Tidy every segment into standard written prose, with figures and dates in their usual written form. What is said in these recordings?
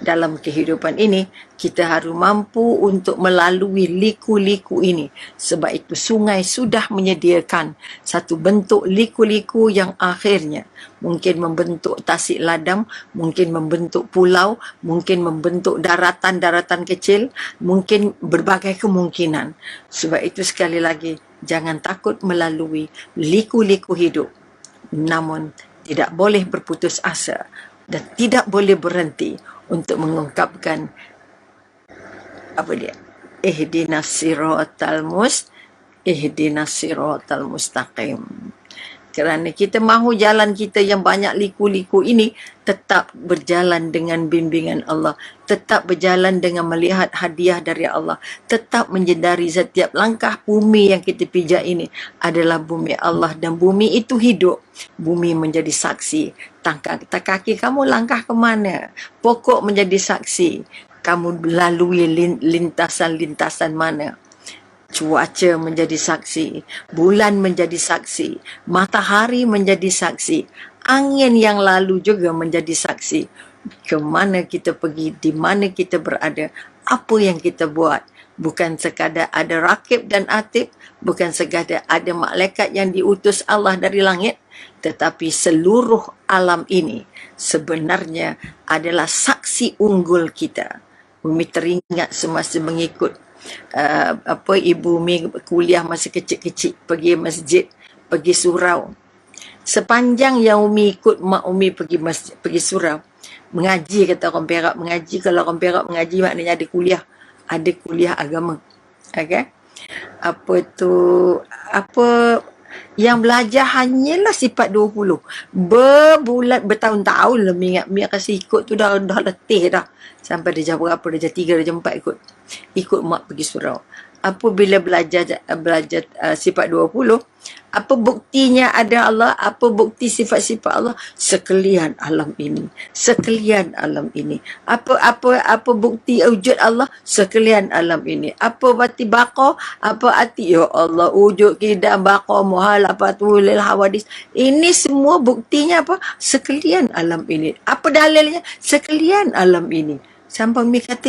dalam kehidupan ini, kita harus mampu untuk melalui liku-liku ini. Sebab itu sungai sudah menyediakan satu bentuk liku-liku yang akhirnya mungkin membentuk tasik ladam, mungkin membentuk pulau, mungkin membentuk daratan-daratan kecil, mungkin berbagai kemungkinan. Sebab itu sekali lagi, jangan takut melalui liku-liku hidup. Namun tidak boleh berputus asa dan tidak boleh berhenti untuk mengungkapkan ihdinas siratal mustaqim. Kerana kita mahu jalan kita yang banyak liku-liku ini tetap berjalan dengan bimbingan Allah, tetap berjalan dengan melihat hadiah dari Allah, tetap menyedari setiap langkah bumi yang kita pijak ini adalah bumi Allah, dan bumi itu hidup. Bumi menjadi saksi. Kaki kamu langkah ke mana? Pokok menjadi saksi. Kamu lalui lintasan-lintasan mana? Cuaca menjadi saksi, bulan menjadi saksi, matahari menjadi saksi, angin yang lalu juga menjadi saksi. Ke mana kita pergi, di mana kita berada, apa yang kita buat. Bukan sekadar ada rakib dan atib, bukan sekadar ada malaikat yang diutus Allah dari langit, tetapi seluruh alam ini sebenarnya adalah saksi unggul kita. Umi teringat semasa mengikut Ibu Umi kuliah masa kecil-kecil, pergi masjid, pergi surau. Sepanjang yang Umi ikut mak Umi pergi surau, mengaji, kata orang Perak, mengaji. Kalau orang Perak mengaji maknanya ada kuliah agama. Okay? Yang belajar hanyalah sifat 20. Bertahun-tahun lah Mi kasi ikut tu dah letih dah. Sampai dia jam berapa, dia jam 3, dia jam 4 ikut mak pergi surau. Apabila belajar sifat 20, apa buktinya ada Allah? Apa bukti sifat-sifat Allah? Sekalian alam ini. Apa bukti wujud Allah? Sekalian alam ini. Apa berarti baqa? Apa arti ya Allah wujud kidam baqa muhalafatul hawadis? Ini semua buktinya apa? Sekalian alam ini. Apa dalilnya? Sekalian alam ini. Sampai Mi kata,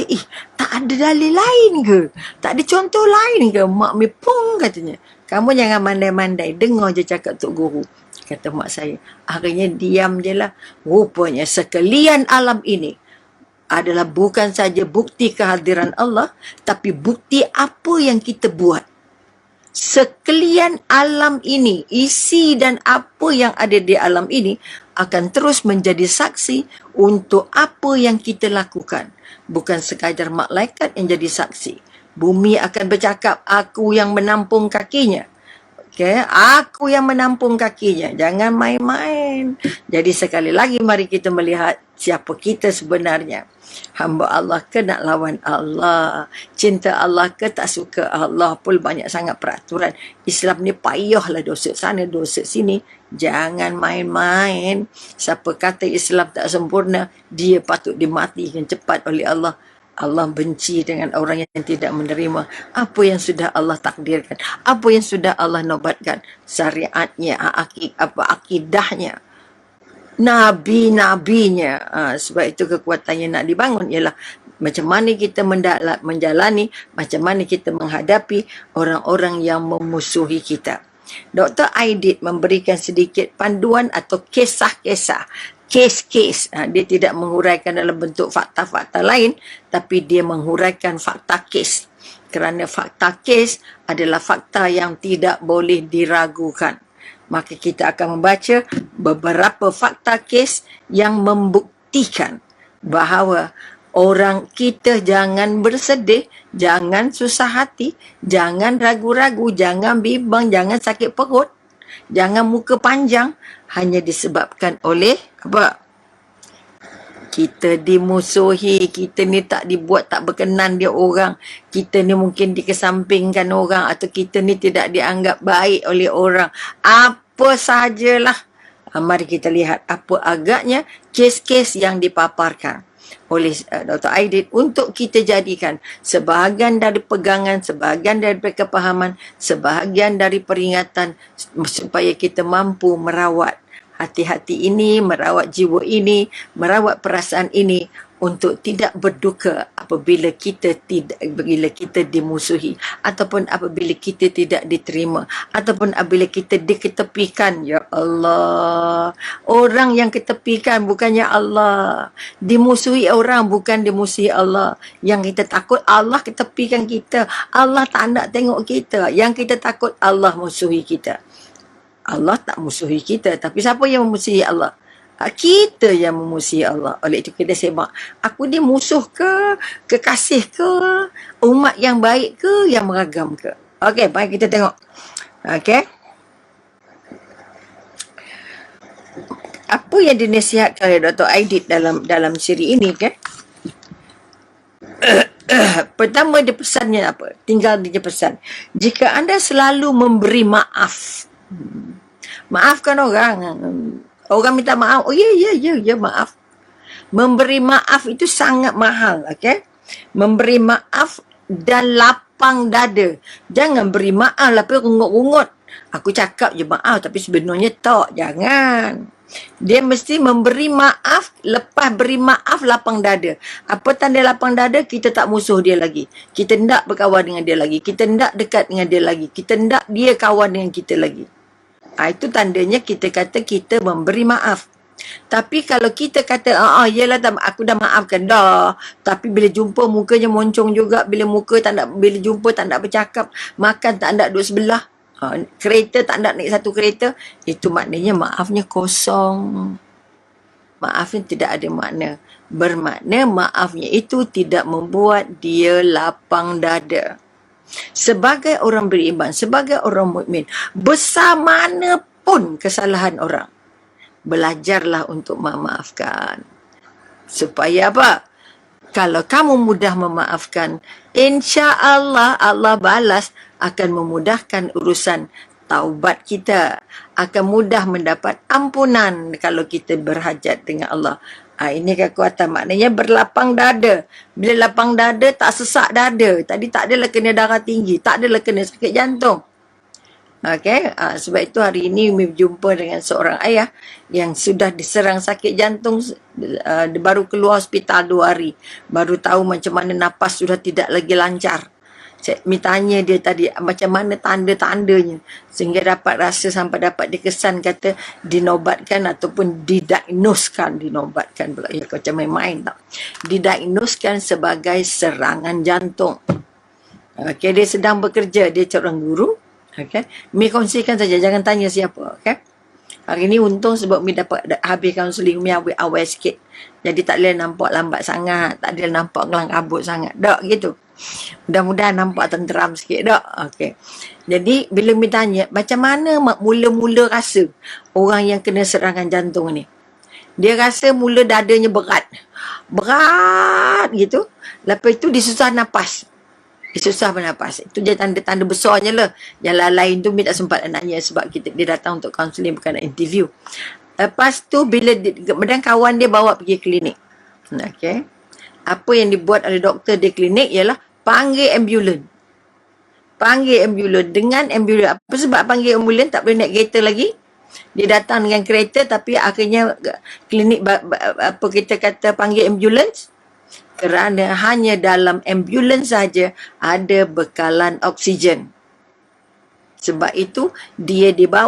tak ada dalil lain ke? Tak ada contoh lain ke? Mak Mi pung katanya. Kamu jangan mandai-mandai, dengar je cakap Tok Guru. Kata mak saya. Akhirnya diam je lah. Rupanya sekalian alam ini adalah bukan saja bukti kehadiran Allah, tapi bukti apa yang kita buat. Sekalian alam ini, isi dan apa yang ada di alam ini akan terus menjadi saksi untuk apa yang kita lakukan. Bukan sekadar malaikat yang jadi saksi. Bumi akan bercakap, aku yang menampung kakinya. Okay? Aku yang menampung kakinya. Jangan main-main. Jadi sekali lagi mari kita melihat siapa kita sebenarnya. Hamba Allah ke nak lawan Allah? Cinta Allah ke tak suka Allah? Pun banyak sangat peraturan. Islam ni payahlah, dosa sana, dosa sini. Jangan main-main. Siapa kata Islam tak sempurna, dia patut dimatikan cepat oleh Allah. Allah benci dengan orang yang tidak menerima apa yang sudah Allah takdirkan, apa yang sudah Allah nobatkan, syariatnya, akidahnya, nabi-nabinya. Sebab itu kekuatannya nak dibangun ialah macam mana kita menjalani, macam mana kita menghadapi orang-orang yang memusuhi kita. Dr. Aidit memberikan sedikit panduan atau kisah-kisah, kes-kes. Dia tidak menguraikan dalam bentuk fakta-fakta lain, tapi dia menguraikan fakta kes. Kerana fakta kes adalah fakta yang tidak boleh diragukan. Maka kita akan membaca beberapa fakta kes yang membuktikan bahawa orang kita jangan bersedih, jangan susah hati, jangan ragu-ragu, jangan bimbang, jangan sakit perut, jangan muka panjang, hanya disebabkan oleh apa? Kita dimusuhi, kita ni tak dibuat, tak berkenan dia orang, kita ni mungkin dikesampingkan orang, atau kita ni tidak dianggap baik oleh orang. Apa sajalah. Mari kita lihat apa agaknya kes-kes yang dipaparkan oleh Dr. Aidit untuk kita jadikan sebahagian dari pegangan, sebahagian dari kepahaman, sebahagian dari peringatan supaya kita mampu merawat hati-hati ini, merawat jiwa ini, merawat perasaan ini untuk tidak berduka apabila kita dimusuhi, ataupun apabila kita tidak diterima, ataupun apabila kita diketepikan. Ya Allah, orang yang ketepikan bukannya Allah, dimusuhi orang bukan dimusuhi Allah. Yang kita takut Allah ketepikan kita, Allah tak nak tengok kita. Yang kita takut Allah musuhi kita. Allah tak musuhi kita, tapi siapa yang memusuhi Allah? Kita yang memusuhi Allah. Oleh itu kita semak, aku ni musuh ke, kekasih ke, umat yang baik ke, yang meragam ke? Okey, mari kita tengok. Okey, apa yang dinasihatkan oleh Dr. Aidit dalam siri ini kan? Pertama dia pesannya apa? Tinggal dia pesan, jika anda selalu memberi maaf, maafkan orang. Orang minta maaf, oh ya, maaf. Memberi maaf itu sangat mahal, okey? Memberi maaf dan lapang dada. Jangan beri maaf tapi rungut-rungut. Aku cakap je maaf tapi sebenarnya tak, jangan. Dia mesti memberi maaf, lepas beri maaf lapang dada. Apa tanda lapang dada? Kita tak musuh dia lagi. Kita tak berkawan dengan dia lagi. Kita tak dekat dengan dia lagi. Kita tak dia kawan dengan kita lagi. Itu tandanya kita kata kita memberi maaf. Tapi kalau kita kata, yelah aku dah maafkan dah, tapi bila jumpa mukanya moncong juga, bila jumpa tak nak bercakap, makan tak nak duduk sebelah, kereta tak nak naik satu kereta, itu maknanya maafnya kosong. Maafnya tidak ada makna. Bermakna maafnya itu tidak membuat dia lapang dada. Sebagai orang beriman, sebagai orang mukmin, besar mana pun kesalahan orang, belajarlah untuk memaafkan. Supaya apa? Kalau kamu mudah memaafkan, insya-Allah Allah balas, akan memudahkan urusan taubat kita, akan mudah mendapat ampunan kalau kita berhajat dengan Allah. Ini kekuatan, maknanya berlapang dada. Bila lapang dada, tak sesak dada. Tadi tak adalah kena darah tinggi, tak adalah kena sakit jantung. Okey, sebab itu hari ini Umi berjumpa dengan seorang ayah yang sudah diserang sakit jantung, baru keluar hospital 2 hari. Baru tahu macam mana nafas sudah tidak lagi lancar. Saya tanya dia tadi macam mana tanda-tandanya sehingga dapat rasa sampai dapat dikesan kata dinobatkan ataupun dinobatkan pula, ya macam main-main tak, didiagnoskan sebagai serangan jantung. Okey, dia sedang bekerja, dia seorang guru. Okey, Mi kongsikan saja, jangan tanya siapa. Okey, hari ni untung sebab Mi dapat habis kaunseling, Mi awal sikit, jadi tak boleh nampak lambat sangat, tak boleh nampak kelang kabut sangat, tak gitu. Mudah-mudahan nampak tenteram sikit tak? Okey. Jadi bila Mi tanya macam mana mula-mula rasa orang yang kena serangan jantung ni, dia rasa mula dadanya berat gitu. Lepas itu dia susah nafas. Susah bernafas. Itu je tanda-tanda besarnya lah. Yang lain tu Mi tak sempat nak nanya sebab dia datang untuk kaunseling bukan nak interview. Lepas tu bila kemudian kawan dia bawa pergi klinik. Okey. Apa yang dibuat oleh doktor di klinik ialah panggil ambulan. Panggil ambulan. Dengan ambulan. Apa sebab panggil ambulan? Tak boleh naik kereta lagi. Dia datang dengan kereta tapi akhirnya klinik apa kita kata panggil ambulans. Kerana hanya dalam ambulans saja ada bekalan oksigen. Sebab itu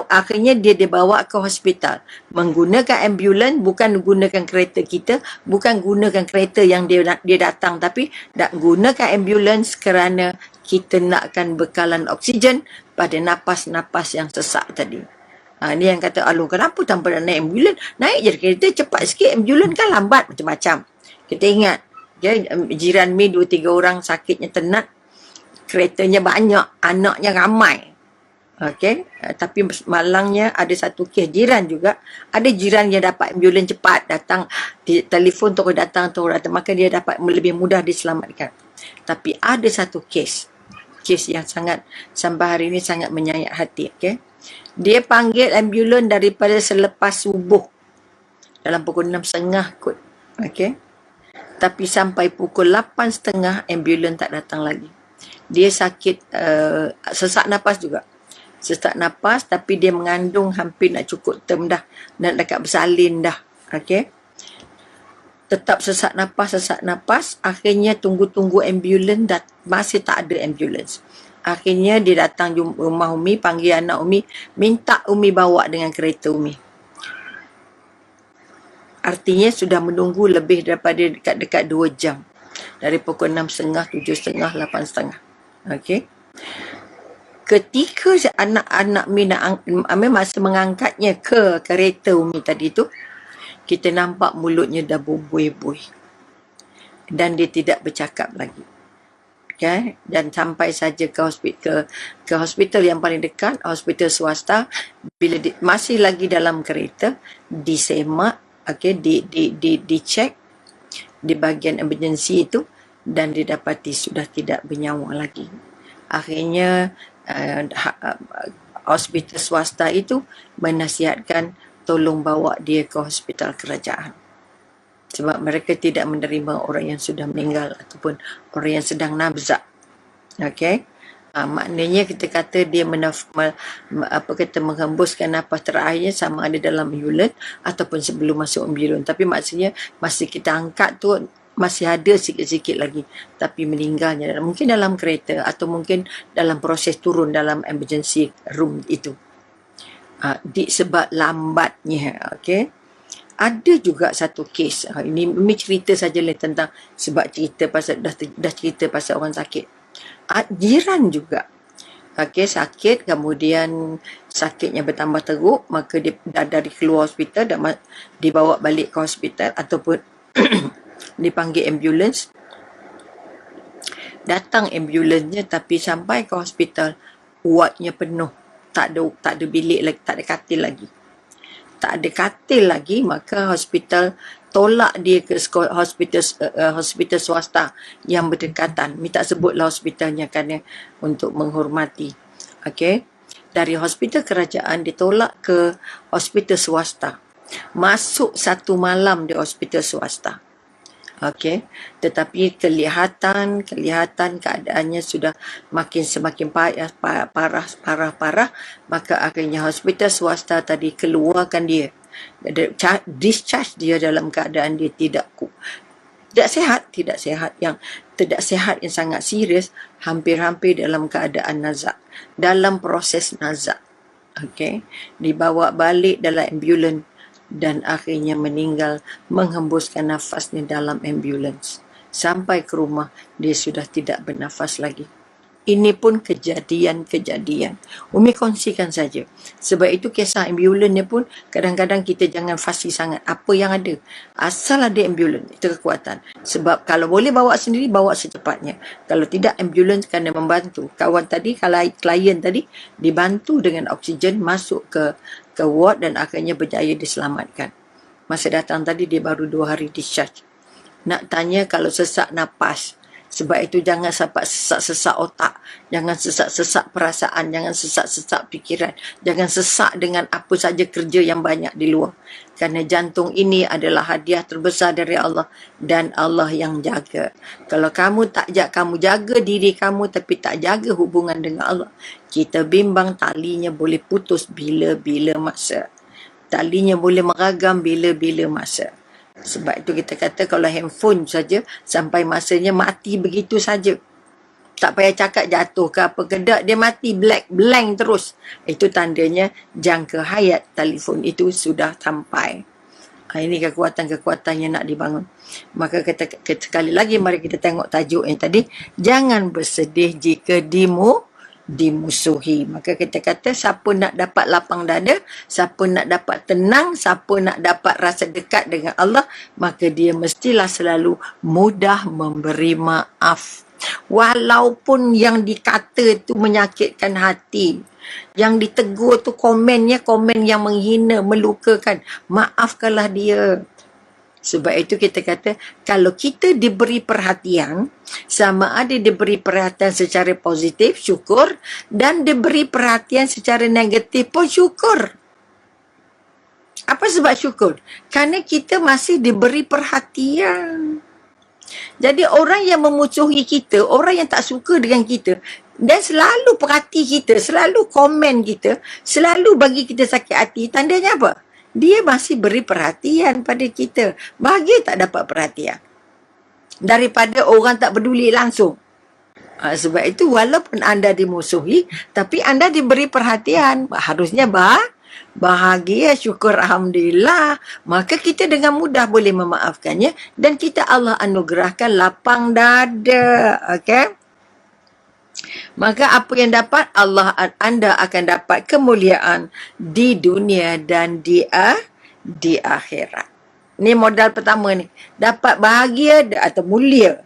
akhirnya dia dibawa ke hospital menggunakan ambulans, bukan gunakan kereta kita, bukan gunakan kereta yang dia datang, tapi nak gunakan ambulans kerana kita nakkan bekalan oksigen pada napas-napas yang sesak tadi. Ni yang kata, Alung kenapa tanpa nak naik ambulans? Naik je kereta cepat sikit, ambulans kan lambat, macam-macam. Kita ingat, jiran Mi 2-3 orang sakitnya tenat, keretanya banyak, anaknya ramai. Okey, tapi malangnya ada satu kes jiran juga, ada jiran yang dapat ambulans cepat datang, telefon terus datang, maka dia dapat lebih mudah diselamatkan. Tapi ada satu kes yang sangat sampai hari ini sangat menyayat hati. Okey, dia panggil ambulans daripada selepas subuh dalam pukul 6.30 kot. Okey, tapi sampai pukul 8.30 ambulans tak datang lagi. Dia sakit sesak nafas juga. Sesak nafas tapi dia mengandung hampir nak cukup term dah, nak dekat bersalin dah. Okey. tetap sesak nafas, akhirnya tunggu-tunggu ambulans, masih tak ada ambulans. Akhirnya dia datang rumah Umi, panggil anak Umi, minta Umi bawa dengan kereta Umi. Artinya sudah menunggu lebih daripada dekat-dekat 2 jam. Dari pukul 6.30, 7.30, 8.30. Okey. Ketika anak-anak Mi masa mengangkatnya ke kereta Umi tadi tu, kita nampak mulutnya dah berbuih-buih. Dan dia tidak bercakap lagi. Okay? Dan sampai saja ke hospital yang paling dekat, hospital swasta, bila masih lagi dalam kereta, disemak, okay, dicek di bahagian emergency itu, dan didapati sudah tidak bernyawa lagi. Akhirnya hospital swasta itu menasihatkan tolong bawa dia ke hospital kerajaan. Sebab mereka tidak menerima orang yang sudah meninggal ataupun orang yang sedang nabzak. Okey. Maknanya kita kata dia menghembuskan nafas terakhirnya sama ada dalam ambulans ataupun sebelum masuk ambulans. Tapi maksudnya masa kita angkat tu masih ada sikit-sikit lagi, tapi meninggalnya mungkin dalam kereta atau mungkin dalam proses turun dalam emergency room itu. Sebab lambatnya. Okey. Ada juga satu kes, ini Umi cerita sajalah tentang sebab cerita pasal dah cerita pasal orang sakit. Jiran juga. Okey, sakit, kemudian sakitnya bertambah teruk, maka dia dari keluar hospital dan dibawa balik ke hospital ataupun dipanggil ambulans. Datang ambulansnya tapi sampai ke hospital wardnya penuh. Tak ada bilik lagi, tak ada katil lagi. Tak ada katil lagi, maka hospital tolak dia ke hospital swasta yang berdekatan. Minta sebutlah hospitalnya kerana untuk menghormati. Okey. Dari hospital kerajaan ditolak ke hospital swasta. Masuk 1 malam di hospital swasta. Okey, tetapi kelihatan keadaannya sudah semakin parah, maka akhirnya hospital swasta tadi keluarkan dia, discharge dia dalam keadaan dia tidak sehat yang sangat serius, hampir-hampir dalam keadaan nazak, dalam proses nazak. Okey, dibawa balik dalam ambulans dan akhirnya meninggal menghembuskan nafasnya dalam ambulans. Sampai ke rumah, dia sudah tidak bernafas lagi. Ini pun kejadian-kejadian. Umi kongsikan saja. Sebab itu kisah ambulansnya pun kadang-kadang kita jangan fasih sangat. Apa yang ada, asal ada ambulans, itu kekuatan. Sebab kalau boleh bawa sendiri, bawa secepatnya. Kalau tidak, ambulans kena membantu. Kawan tadi, klien tadi, dibantu dengan oksigen masuk ke ward dan akhirnya berjaya diselamatkan. Masa datang tadi dia baru 2 hari discharge. Nak tanya kalau sesak nafas. Sebab itu jangan sampai sesak-sesak otak. Jangan sesak-sesak perasaan. Jangan sesak-sesak fikiran. Jangan sesak dengan apa saja kerja yang banyak di luar. Kerana jantung ini adalah hadiah terbesar dari Allah. Dan Allah yang jaga. Kalau kamu jaga diri kamu tapi tak jaga hubungan dengan Allah, kita bimbang talinya boleh putus bila-bila masa. Talinya boleh meragam bila-bila masa. Sebab itu kita kata kalau handphone saja sampai masanya mati begitu saja. Tak payah cakap jatuh ke apa ke, dia mati blank terus. Itu tandanya jangka hayat telefon itu sudah sampai. Ini kekuatan-kekuatan yang nak dibangun. Maka sekali lagi mari kita tengok tajuk yang tadi. Jangan bersedih jika dimusuhi. Maka kita kata siapa nak dapat lapang dada, siapa nak dapat tenang, siapa nak dapat rasa dekat dengan Allah, maka dia mestilah selalu mudah memberi maaf. Walaupun yang dikata itu menyakitkan hati, yang ditegur tu komennya komen yang menghina, melukakan, maafkanlah dia. Sebab itu kita kata kalau kita diberi perhatian, sama ada diberi perhatian secara positif, syukur, dan diberi perhatian secara negatif pun syukur. Apa sebab syukur? Kerana kita masih diberi perhatian. Jadi orang yang memusuhi kita, orang yang tak suka dengan kita, dan selalu perhati kita, selalu komen kita, selalu bagi kita sakit hati, tandanya apa? Dia masih beri perhatian pada kita. Bahagia tak dapat perhatian. Daripada orang tak peduli langsung. Sebab itu walaupun anda dimusuhi, tapi anda diberi perhatian. Harusnya bahagia, syukur, alhamdulillah. Maka kita dengan mudah boleh memaafkannya dan kita Allah anugerahkan lapang dada. Okey? Maka apa yang dapat anda akan dapat kemuliaan di dunia dan di akhirat. Ni modal pertama ni. Dapat bahagia atau mulia.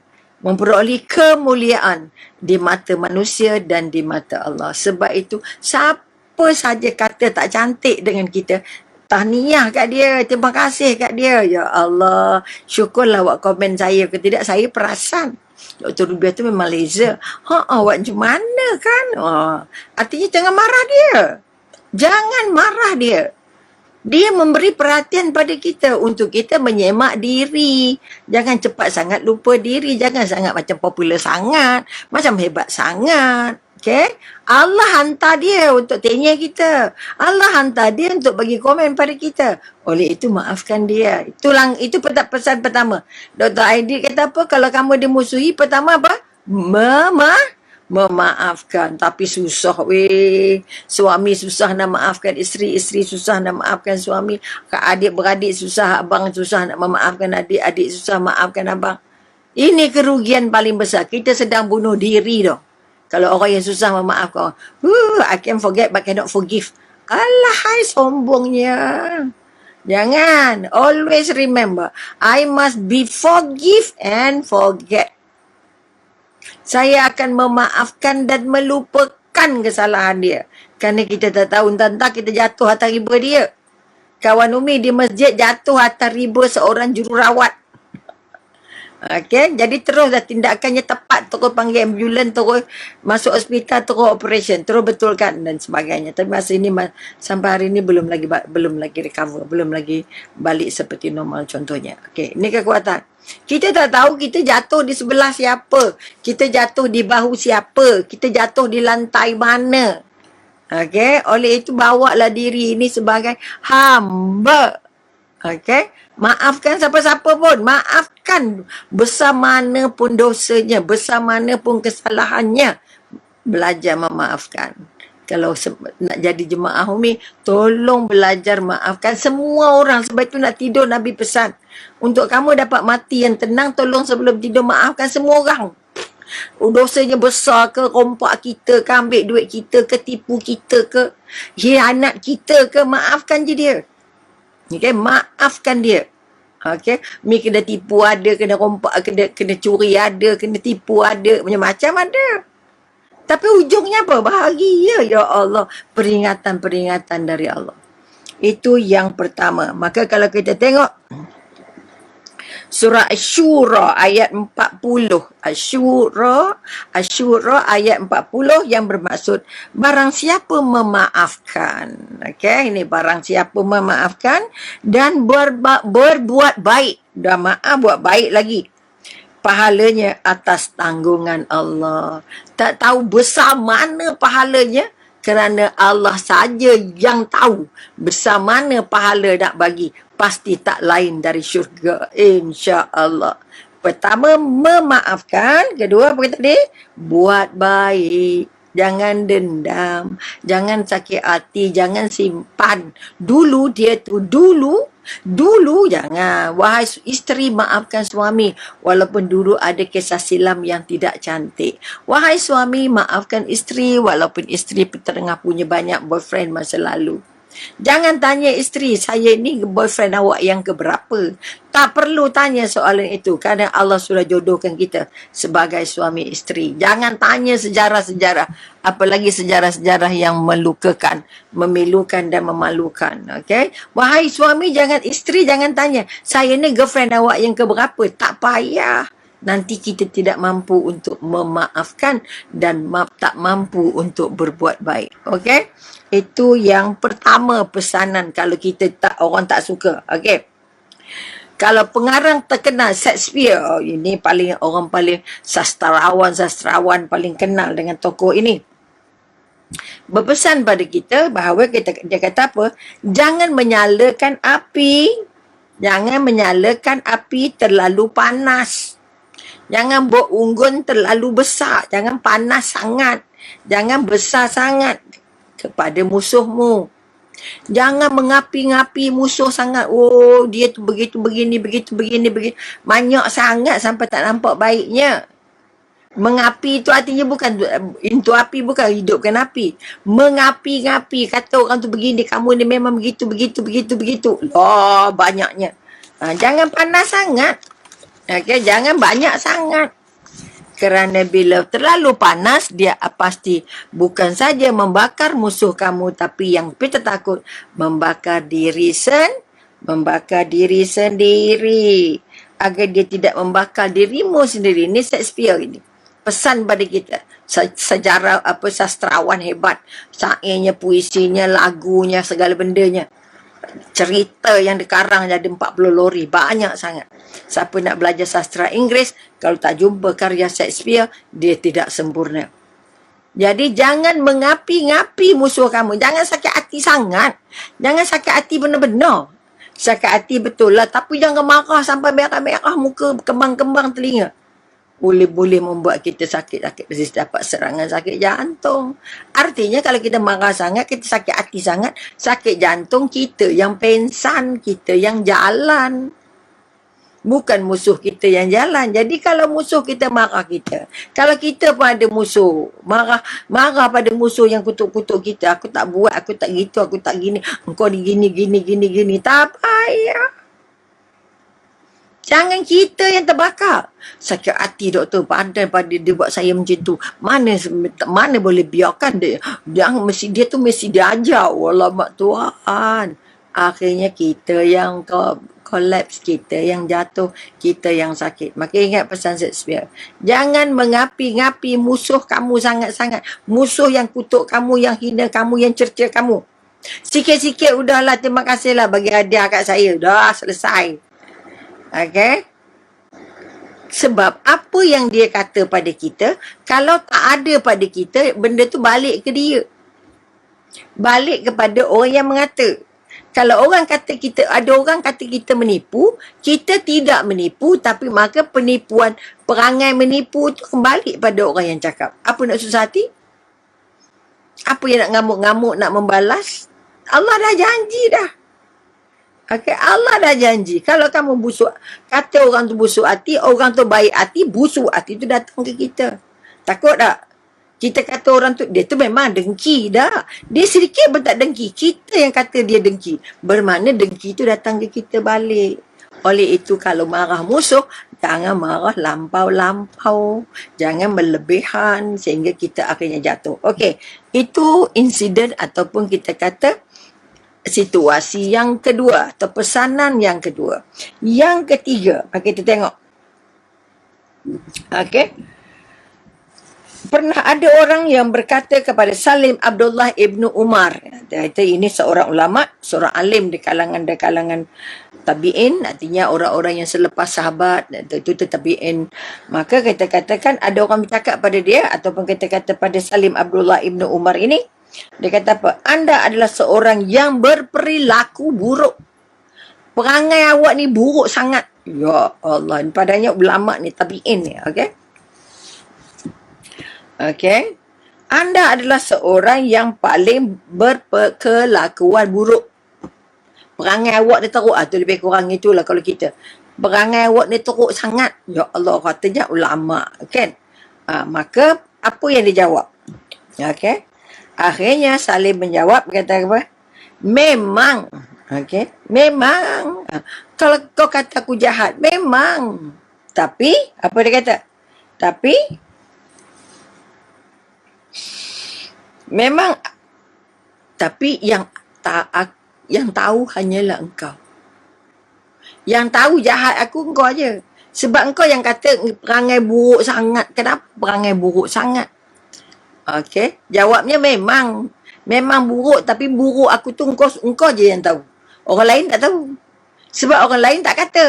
Memperoleh kemuliaan di mata manusia dan di mata Allah. Sebab itu, siapa saja kata tak cantik dengan kita, tahniah kat dia, terima kasih kat dia. Ya Allah, syukurlah awak komen saya ke tidak, saya perasan. Dr. Rubia tu memang laser. Awak macam mana kan? Artinya jangan marah dia. Jangan marah dia. Dia memberi perhatian pada kita untuk kita menyemak diri. Jangan cepat sangat lupa diri. Jangan sangat macam popular sangat. Macam hebat sangat. Okay? Allah hantar dia untuk tanya kita. Allah hantar dia untuk bagi komen pada kita. Oleh itu maafkan dia. Itu pesan pertama. Dr. Aidil kata apa? Kalau kamu dimusuhi, pertama apa? Memaafkan. Tapi susah weh. Suami susah nak maafkan isteri, isteri susah nak maafkan suami, adik-beradik susah, abang susah nak memaafkan adik, adik susah maafkan abang. Ini kerugian paling besar. Kita sedang bunuh diri dah. Kalau orang yang susah memaafkan, I can forget but cannot forgive. Alahai sombongnya. Jangan. Always remember, I must be forgive and forget. Saya akan memaafkan dan melupakan kesalahan dia. Kerana kita tak tahu, entah-entah kita jatuh atas riba dia. Kawan Umi di masjid jatuh atas riba seorang jururawat. Okey, jadi terus dah tindakannya tepat, terus panggil ambulans, terus masuk hospital, terus operation, terus betulkan dan sebagainya. Tapi masa ini sampai hari ini belum lagi recover, belum lagi balik seperti normal contohnya. Okey, ini kekuatan. Kita tak tahu kita jatuh di sebelah siapa, kita jatuh di bahu siapa, kita jatuh di lantai mana. Okey, oleh itu bawalah diri ini sebagai hamba. Okey, maafkan siapa-siapa pun, maafkan besar mana pun dosanya, besar mana pun kesalahannya. Belajar memaafkan. Kalau nak jadi jemaah Umi, tolong belajar maafkan semua orang. Sebab itu nak tidur Nabi pesan, untuk kamu dapat mati yang tenang, tolong sebelum tidur maafkan semua orang. Dosanya besar ke, rompak kita ke, ambil duit kita ke, tipu kita ke, hianat kita ke, maafkan je dia. Okay, maafkan dia. Okay, Mi kena tipu ada, kena rompak, kena curi ada, kena tipu ada, macam-macam ada. Tapi ujungnya apa? Bahagia, ya Allah. Peringatan-peringatan dari Allah. Itu yang pertama. Maka kalau kita tengok surah Asy-Syura ayat 40. Asy-Syura ayat 40 yang bermaksud barang siapa memaafkan. Okey, ini barang siapa memaafkan dan berbuat baik. Dah maaf buat baik lagi. Pahalanya atas tanggungan Allah. Tak tahu besar mana pahalanya, kerana Allah saja yang tahu besar mana pahala nak bagi. Pasti tak lain dari syurga, insya-Allah. Pertama, memaafkan. Kedua, apa kata tadi? Buat baik. Jangan dendam. Jangan sakit hati. Jangan simpan. Dulu dia tu, dulu jangan. Wahai isteri, maafkan suami. Walaupun dulu ada kisah silam yang tidak cantik. Wahai suami, maafkan isteri. Walaupun isteri tengah punya banyak boyfriend masa lalu. Jangan tanya isteri, saya ni boyfriend awak yang keberapa. Tak perlu tanya soalan itu, kerana Allah sudah jodohkan kita sebagai suami isteri. Jangan tanya sejarah-sejarah, apalagi sejarah-sejarah yang melukakan, memilukan dan memalukan. Okay? Wahai suami, isteri jangan tanya, saya ni girlfriend awak yang keberapa. Tak payah. Nanti kita tidak mampu untuk memaafkan dan tak mampu untuk berbuat baik. Okey? Itu yang pertama pesanan kalau kita orang tak suka. Okey. Kalau pengarang terkenal Shakespeare, ini orang paling sastrawan paling kenal dengan tokoh ini. berpesan pada kita bahawa dia kata apa? Jangan menyalakan api. Jangan menyalakan api terlalu panas. Jangan buat unggun terlalu besar. Jangan panas sangat. Jangan besar sangat kepada musuhmu. Jangan mengapi-ngapi musuh sangat. Oh, dia tu begitu begini, begitu begini, begitu. Banyak sangat sampai tak nampak baiknya. Mengapi itu artinya bukan itu api, bukan hidupkan api. Mengapi-ngapi, kata orang tu begini, kamu ni memang begitu, begitu, begitu, begitu. Oh, banyaknya. Jangan panas sangat. Okay, jangan banyak sangat. Kerana bila terlalu panas, dia pasti bukan saja membakar musuh kamu, tapi yang kita takut membakar diri sendiri. Agar dia tidak membakar dirimu sendiri. Ini Shakespeare ini. Pesan pada kita. Sejarah sastrawan hebat. Syairnya, puisinya, lagunya, segala bendanya. Cerita yang dikarang jadi 40 lori. Banyak sangat. Siapa nak belajar sastra Inggeris, kalau tak jumpa karya Shakespeare, dia tidak sempurna. Jadi jangan mengapi-ngapi musuh kamu. Jangan sakit hati sangat. Jangan sakit hati benar-benar. Sakit hati betul lah. Tapi jangan marah sampai merah-merah muka, kembang-kembang telinga. Boleh membuat kita sakit-sakit. Mesti dapat serangan sakit jantung. Artinya kalau kita marah sangat, kita sakit hati sangat, sakit jantung kita yang pengsan, kita yang jalan. Bukan musuh kita yang jalan. Jadi kalau musuh kita marah kita. Kalau kita pun ada musuh. Marah pada musuh yang kutuk-kutuk kita. Aku tak buat, aku tak gitu, aku tak gini. Engkau gini. Tak payah. Jangan kita yang terbakar. Sakit hati doktor. Pandai pada dia buat saya macam tu. Mana boleh biarkan dia. Dia tu mesti diajar. Alamak Tuhan. Akhirnya kita yang collapse, kita yang jatuh, kita yang sakit. Maka ingat pesan Shakespeare. Jangan mengapi-ngapi musuh kamu sangat-sangat. Musuh yang kutuk kamu, yang hina kamu, yang cerca kamu. Sikit-sikit udahlah, terima kasihlah bagi hadiah kat saya. Dah selesai. Okay? Sebab apa yang dia kata pada kita, kalau tak ada pada kita, benda tu balik ke dia. Balik kepada orang yang mengata. Kalau orang kata kita, ada orang kata kita menipu, kita tidak menipu, tapi maka penipuan, perangai menipu tu kembali pada orang yang cakap. Apa nak susah hati? Apa yang nak ngamuk-ngamuk, nak membalas? Allah dah janji dah. Okay, Allah dah janji. Kalau kamu busuk, kata orang tu busuk hati, orang tu baik hati, busuk hati tu datang ke kita. Takut tak? Kita kata orang tu, dia tu memang dengki dah. Dia sedikit pun tak dengki. Kita yang kata dia dengki. Bermakna dengki tu datang ke kita balik. Oleh itu kalau marah musuh, jangan marah lampau-lampau. Jangan berlebihan sehingga kita akhirnya jatuh. Okey, itu insiden ataupun kita kata situasi yang kedua atau pesanan yang kedua. Yang ketiga, kita tengok. Okey. Pernah ada orang yang berkata kepada Salim Abdullah Ibnu Umar. Ini seorang ulama, seorang alim di kalangan tabi'in, artinya orang-orang yang selepas sahabat, itu tabi'in. Maka kita katakan ada orang bercakap pada dia, ataupun kita kata pada Salim Abdullah Ibnu Umar ini, dia kata apa? Anda adalah seorang yang berperilaku buruk. Perangai awak ni buruk sangat. Ya Allah, padanya ulama ni, tabi'in ni, okey? Okey. Anda adalah seorang yang paling berkelakuan buruk. Perangai awak ni teruk. Tu lebih kurang itulah kalau kita. Perangai awak ni teruk sangat. Ya Allah, katanya ulama. Kan? Maka, apa yang dijawab? Okey. Akhirnya, Salim menjawab, kata apa? Memang. Okey. Memang. Kalau kau kata aku jahat, memang. Tapi, apa dia kata? Tapi, memang, tapi yang tahu hanyalah engkau. Yang tahu jahat aku engkau aja. Sebab engkau yang kata perangai buruk sangat. Kenapa perangai buruk sangat? Okey, jawabnya memang buruk, tapi buruk aku tu engkau je yang tahu. Orang lain tak tahu. Sebab orang lain tak kata.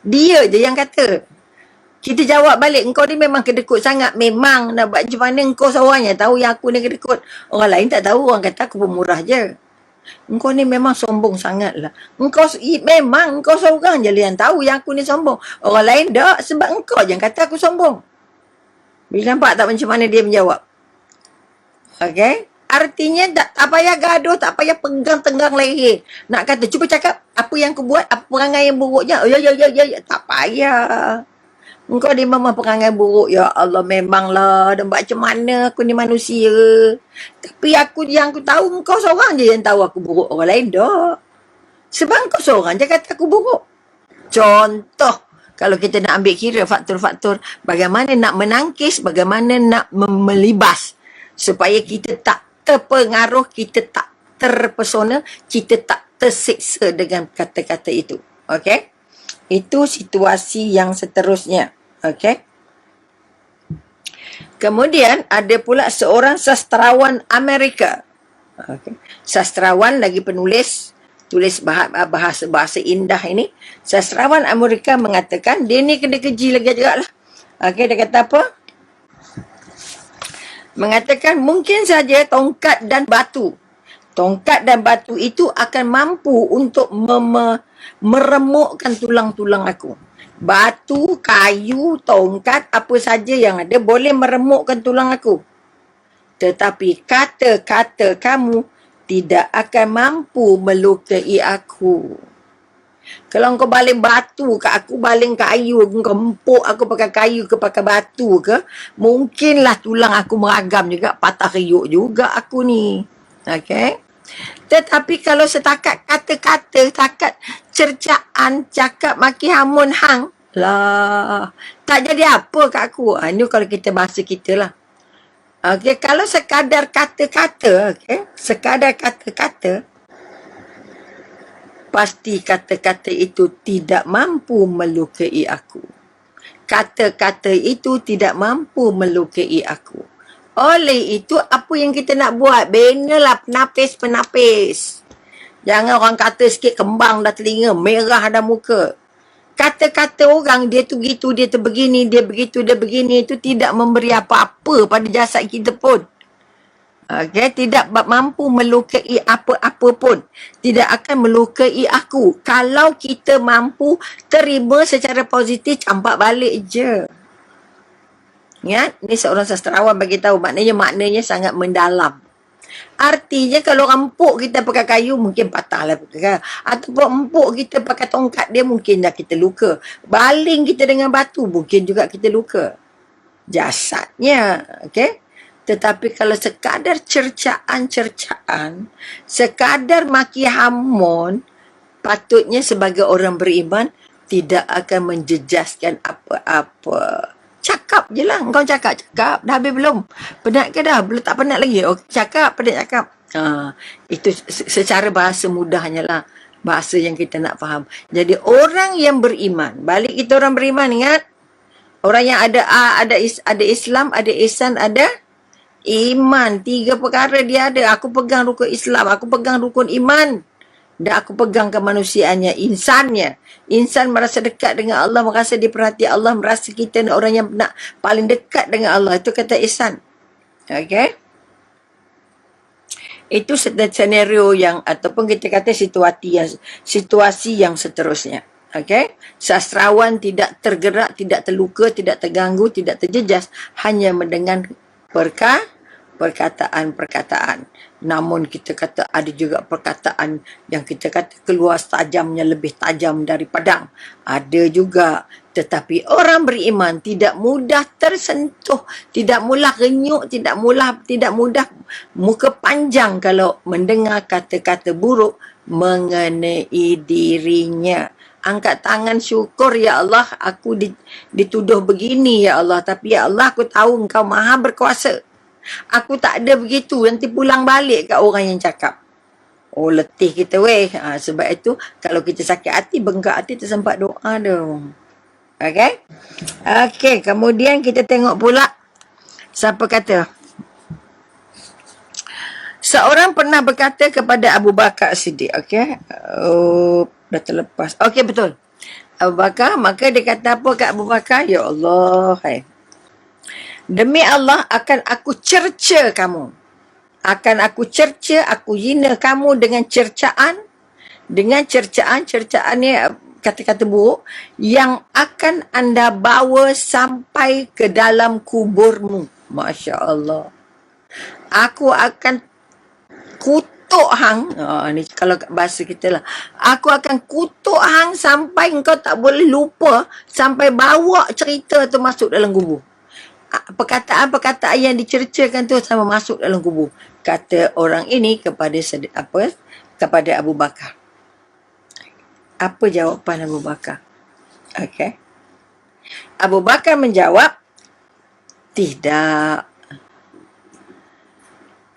Dia je yang kata. Kita jawab balik, engkau ni memang kedekut sangat. Memang nak buat macam mana engkau seorang yang tahu yang aku ni kedekut. Orang lain tak tahu, orang kata aku pemurah je. Engkau ni memang sombong sangat lah. Memang engkau seorang je yang tahu yang aku ni sombong. Orang lain tak, sebab engkau je yang kata aku sombong. Bila nampak tak macam mana dia menjawab? Okay? Artinya tak payah gaduh, tak payah pegang tenggang leher. Nak kata, cuba cakap apa yang aku buat, apa perangai yang buruknya. Ya. Tak payah. Engkau ni memang perangai buruk. Ya Allah, memanglah. Dan buat macam mana aku ni manusia. Tapi yang aku tahu, engkau seorang je yang tahu aku buruk. Orang lain tak. Sebab engkau seorang je kata aku buruk. Contoh, kalau kita nak ambil kira faktor-faktor bagaimana nak menangkis, bagaimana nak melibas. Supaya kita tak terpengaruh, kita tak terpesona, kita tak tersiksa dengan kata-kata itu. Okey? Itu situasi yang seterusnya. Okey? Kemudian ada pula seorang sastrawan Amerika. Okay. Sastrawan lagi penulis, tulis bahasa indah ini. Sastrawan Amerika mengatakan, dia ni kena keji lagi juga lah. Okay, dia kata apa? Mengatakan mungkin saja tongkat dan batu itu akan mampu untuk meremukkan tulang-tulang aku. Batu, kayu, tongkat, apa saja yang ada boleh meremukkan tulang aku. Tetapi kata-kata kamu tidak akan mampu melukai aku. Kalau kau baling batu ke aku, baling kayu, kau empuk aku pakai kayu ke pakai batu ke, mungkinlah tulang aku meragam juga, patah riuk juga aku ni. Okay? Tetapi kalau setakat kata-kata, setakat cercaan, cakap maki hamun hang, lah, tak jadi apa kat aku. Ini kalau kita bahasa kita lah. Okay, kalau sekadar kata-kata, okay, sekadar kata-kata, pasti kata-kata itu tidak mampu melukai aku. Kata-kata itu tidak mampu melukai aku. Oleh itu, apa yang kita nak buat? Benalah penapis-penapis. Jangan orang kata sikit kembang dah telinga, merah dah muka. Kata-kata orang, dia tu gitu, dia tu begini, dia begitu, dia begini, itu tidak memberi apa-apa pada jasad kita pun. Okay, tidak mampu melukai apa-apa pun. Tidak akan melukai aku. Kalau kita mampu terima secara positif, campak balik je. Ingat, ni seorang sastrawan bagi tahu, maknanya sangat mendalam. Artinya kalau empuk kita pakai kayu, mungkin patah lah. Ataupun empuk kita pakai tongkat, dia mungkin dah kita luka. Baling kita dengan batu, mungkin juga kita luka. Jasadnya, okay? Tetapi kalau sekadar cercaan, sekadar maki hamun, patutnya sebagai orang beriman tidak akan menjejaskan apa-apa. Cakap je lah. Kau cakap. Dah habis belum? Penat ke dah? Belum, tak penat lagi? Okay, cakap. Itu secara bahasa mudahnya lah. Bahasa yang kita nak faham. Jadi orang yang beriman. Balik kita orang beriman, ingat? Orang yang ada Islam, ada ihsan, ada iman. 3 perkara dia ada. Aku pegang rukun Islam, aku pegang rukun iman, dan aku pegang kemanusiaannya, insannya. Insan merasa dekat dengan Allah, merasa diperhati Allah, merasa kita orang yang nak paling dekat dengan Allah. Itu kata ihsan. Okay? Itu senario yang, ataupun kita kata situasi yang seterusnya. Okay? Sastrawan tidak tergerak, tidak terluka, tidak terganggu, tidak terjejas, hanya mendengar perkataan-perkataan. Namun kita kata ada juga perkataan yang kita kata keluar tajamnya lebih tajam dari pedang. Ada juga. Tetapi orang beriman tidak mudah tersentuh, tidak mudah renyuk, tidak mudah muka panjang kalau mendengar kata-kata buruk mengenai dirinya. Angkat tangan syukur, ya Allah, aku dituduh begini, ya Allah. Tapi ya Allah, aku tahu Engkau maha berkuasa. Aku tak ada begitu. Nanti pulang balik kat orang yang cakap. Oh, letih kita weh. Sebab itu, kalau kita sakit hati, bengkak hati, tersempat doa tu. Okay? Okay, kemudian kita tengok pula. Siapa kata? Seorang pernah berkata kepada Abu Bakar Siddiq. Okay? Oh, dah terlepas. Okay, betul. Abu Bakar, maka dia kata apa kat Abu Bakar? Ya Allah, hai. Demi Allah akan aku cerca kamu. Akan aku cerca, aku hina kamu dengan cercaan. Dengan cercaan ni kata-kata buruk yang akan anda bawa sampai ke dalam kuburmu. Masya Allah. Aku akan kutuk hang. Ni kalau bahasa kita lah. Aku akan kutuk hang sampai engkau tak boleh lupa. Sampai bawa cerita tu masuk dalam kubur. Perkataan-perkataan yang dicercakan tu sama masuk dalam kubur. Kata orang ini kepada kepada Abu Bakar. Apa jawapan Abu Bakar? Okey. Abu Bakar menjawab, tidak.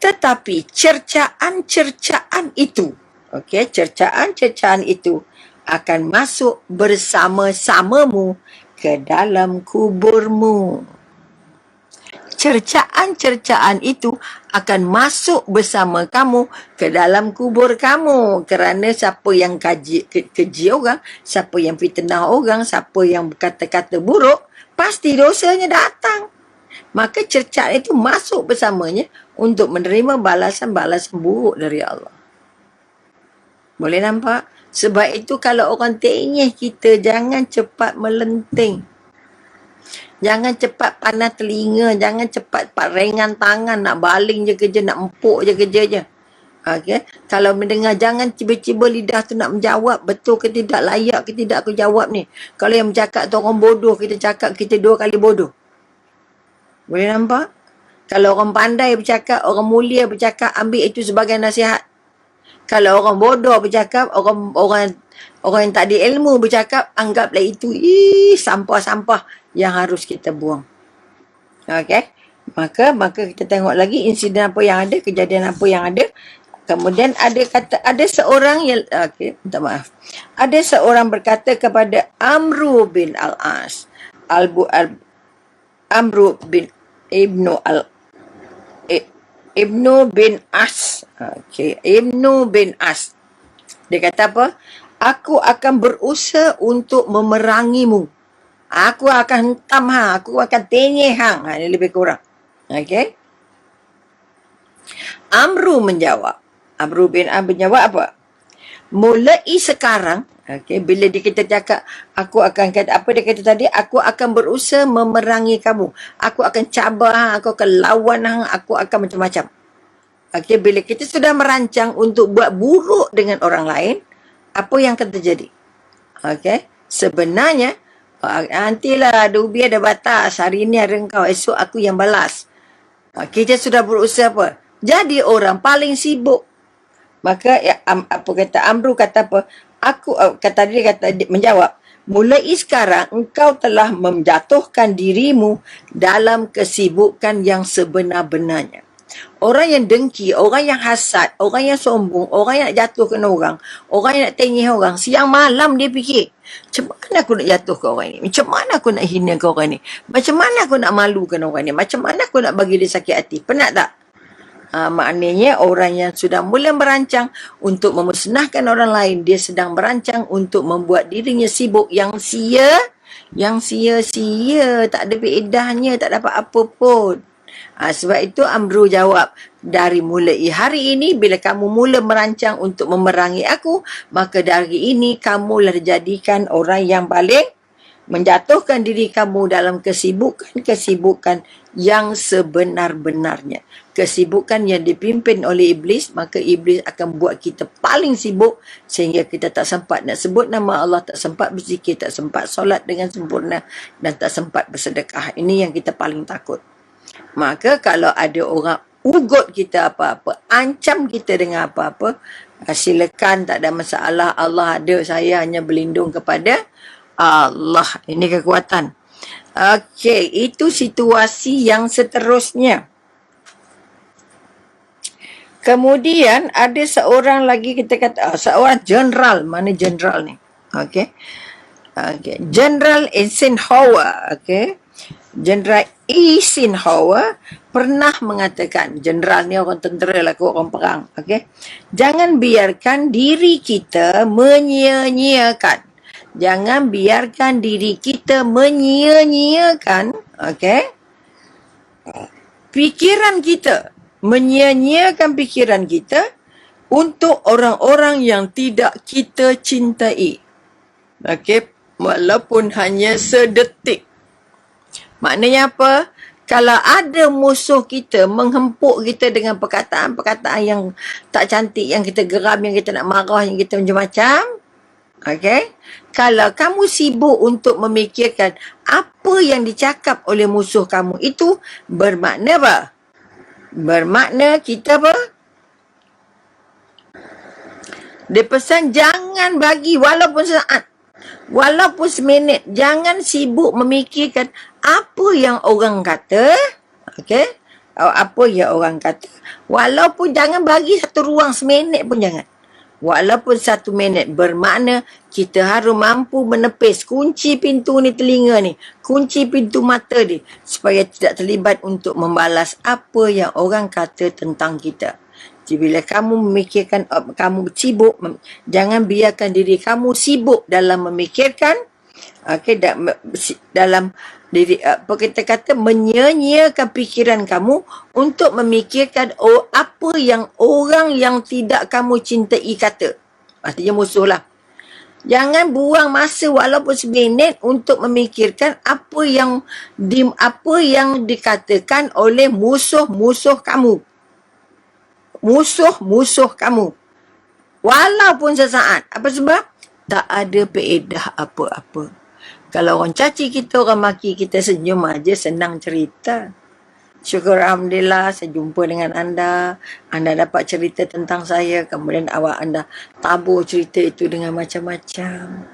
Tetapi cercaan-cercaan itu, okey, cercaan-cercaan itu akan masuk bersama-samamu ke dalam kuburmu. Cercaan-cercaan itu akan masuk bersama kamu ke dalam kubur kamu. Kerana siapa yang keji orang, siapa yang fitnah orang, siapa yang berkata-kata buruk, pasti dosanya datang. Maka cercaan itu masuk bersamanya untuk menerima balasan-balasan buruk dari Allah. Boleh nampak? Sebab itu kalau orang tengih kita, jangan cepat melenting. Jangan cepat panas telinga, jangan cepat ringan tangan, nak baling je kerja, nak empuk je kerja je. Okay? Kalau mendengar, jangan tiba-tiba lidah tu nak menjawab, betul ke tidak, layak ke tidak aku jawab ni. Kalau yang bercakap tu orang bodoh, kita cakap kita 2 kali bodoh. Boleh nampak? Kalau orang pandai bercakap, orang mulia bercakap, ambil itu sebagai nasihat. Kalau orang bodoh bercakap, orang yang tak ada ilmu bercakap, anggaplah itu sampah-sampah yang harus kita buang. Okey. Maka kita tengok lagi insiden apa yang ada, kejadian apa yang ada. Kemudian ada seorang yang minta maaf. Ada seorang berkata kepada Amru bin Al-As. Amru bin Ibnu bin As. Okey, Ibnu bin As. Dia kata apa? Aku akan berusaha untuk memerangimu. Aku akan hentam hang, aku akan tenyeh hang. Ini lebih kurang. Okey. Amru bin Am menjawab apa? Mulai sekarang, okey, bila kita cakap aku akan kata apa dia kata tadi, aku akan berusaha memerangi kamu. Aku akan cabar hang, aku akan lawan hang, aku akan macam-macam. Okey, bila kita sudah merancang untuk buat buruk dengan orang lain, apa yang akan terjadi? Okey, sebenarnya nantilah ada ubi ada batas. Hari ni ada engkau, esok aku yang balas. Kita sudah berusaha apa? Jadi orang paling sibuk. Maka apa kata Amru kata apa? Dia menjawab, mulai sekarang engkau telah menjatuhkan dirimu dalam kesibukan yang sebenar-benarnya. Orang yang dengki, orang yang hasad, orang yang sombong, orang yang nak jatuhkan orang yang nak tengih orang, siang malam dia fikir, macam mana aku nak jatuhkan orang ni? Macam mana aku nak hinakan orang ni? Macam mana aku nak malukan orang ni? Macam mana aku nak bagi dia sakit hati? Penat tak? Maknanya orang yang sudah mula merancang untuk memusnahkan orang lain, dia sedang merancang untuk membuat dirinya sibuk yang sia-sia, tak ada faedahnya, tak dapat apa pun. Sebab itu Amru jawab, dari mulai hari ini bila kamu mula merancang untuk memerangi aku, maka dari ini kamulah dijadikan orang yang paling menjatuhkan diri kamu dalam kesibukan yang sebenar-benarnya. Kesibukan yang dipimpin oleh iblis, maka iblis akan buat kita paling sibuk sehingga kita tak sempat nak sebut nama Allah, tak sempat berzikir, tak sempat solat dengan sempurna dan tak sempat bersedekah. Ini yang kita paling takut. Maka kalau ada orang ugut kita apa-apa, ancam kita dengan apa-apa, silakan, tak ada masalah. Allah ada, saya hanya berlindung kepada Allah. Ini kekuatan. Okey, itu situasi yang seterusnya. Kemudian ada seorang lagi, kita kata seorang jeneral. Mana jeneral ni? Okey. Jeneral Eisenhower. Okey. Jeneral Eisenhower pernah mengatakan, jeneral ni orang tentera lah, orang perang. Okey. Jangan biarkan diri kita menyia-nyiakan Jangan biarkan diri kita menyia-nyiakan, pikiran kita. Menyia-nyiakan pikiran kita untuk orang-orang yang tidak kita cintai. Walaupun hanya sedetik. Maknanya apa? Kalau ada musuh kita menghempuk kita dengan perkataan-perkataan yang tak cantik, yang kita geram, yang kita nak marah, yang kita macam-macam. Kalau kamu sibuk untuk memikirkan apa yang dicakap oleh musuh kamu, itu bermakna apa? Bermakna kita apa? Dia pesan jangan bagi walaupun saat, walaupun seminit, jangan sibuk memikirkan apa yang orang kata. Apa yang orang kata. Walaupun jangan bagi satu ruang seminit pun jangan. Walaupun 1 minit, bermakna kita harus mampu menepis, kunci pintu ni telinga ni, kunci pintu mata ni, supaya tidak terlibat untuk membalas apa yang orang kata tentang kita. Jadi bila kamu memikirkan, kamu sibuk, jangan biarkan diri kamu sibuk dalam memikirkan, dalam diri, kita kata menyia-nyiakan pikiran kamu untuk memikirkan apa yang orang yang tidak kamu cintai kata. Artinya musuh lah. Jangan buang masa walaupun seminit untuk memikirkan apa yang dikatakan oleh musuh-musuh kamu. Musuh-musuh kamu. Walaupun sesaat. Apa sebab? Tak ada faedah apa-apa. Kalau orang caci kita, orang maki kita, senyum aja, senang cerita. Syukur Alhamdulillah saya jumpa dengan anda. Anda dapat cerita tentang saya. Kemudian anda tabur cerita itu dengan macam-macam.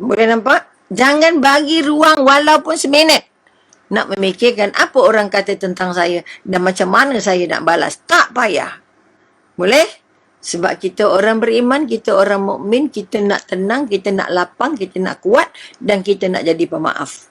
Boleh nampak? Jangan bagi ruang walaupun seminit. Nak memikirkan apa orang kata tentang saya dan macam mana saya nak balas. Tak payah. Boleh? Sebab kita orang beriman, kita orang mukmin, kita nak tenang, kita nak lapang, kita nak kuat dan kita nak jadi pemaaf.